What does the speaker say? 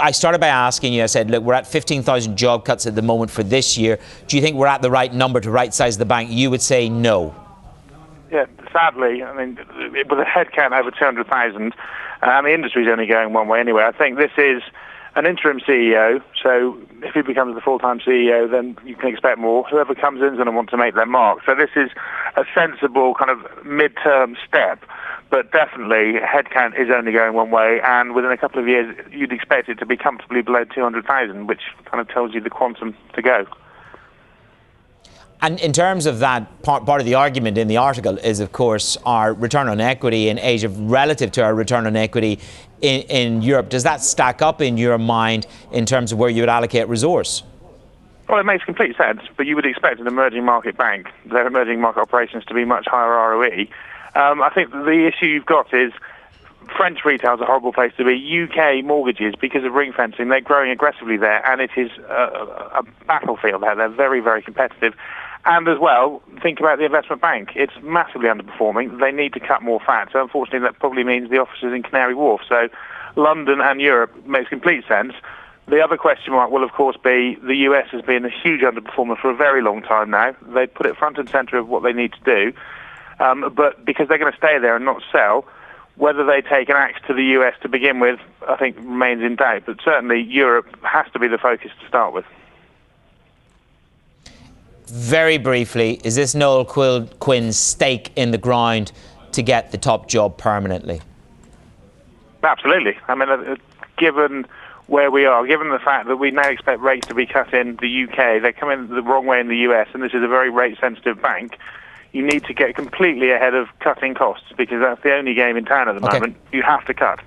I started by asking you, I said, look, we're at 15,000 job cuts at the moment for this year. Do you think we're at the right number to right-size the bank? You would say no. Yeah, sadly, I mean, with a headcount over 200,000, the industry's only going one way anyway. I think this is an interim CEO, so if he becomes the full-time CEO, then you can expect more. Whoever comes in is going to want to make their mark. So this is a sensible kind of mid-term step, but definitely headcount is only going one way, and within a couple of years, you'd expect it to be comfortably below 200,000, which kind of tells you the quantum to go. And in terms of that, part of the argument in the article is, of course, our return on equity in Asia relative to our return on equity in Europe. Does that stack up in your mind in terms of where you would allocate resource? Well, it makes complete sense, but you would expect an emerging market bank, their emerging market operations, to be much higher ROE. I think the issue you've got is French retail is a horrible place to be. UK mortgages, because of ring fencing, they're growing aggressively there, and it is a battlefield there. They're very, very competitive. And as well, think about the investment bank. It's massively underperforming. They need to cut more fat. So unfortunately, that probably means the offices in Canary Wharf. So London and Europe makes complete sense. The other question mark will, of course, be the US has been a huge underperformer for a very long time now. They put it front and centre of what they need to do. But because they're going to stay there and not sell, whether they take an axe to the US to begin with, I think remains in doubt. But certainly Europe has to be the focus to start with. Very briefly, is this Noel Quinn's stake in the ground to get the top job permanently? Absolutely. I mean, given where we are, given the fact that we now expect rates to be cut in the UK, they're coming the wrong way in the US, and this is a very rate-sensitive bank, you need to get completely ahead of cutting costs, because that's the only game in town at the moment. You have to cut.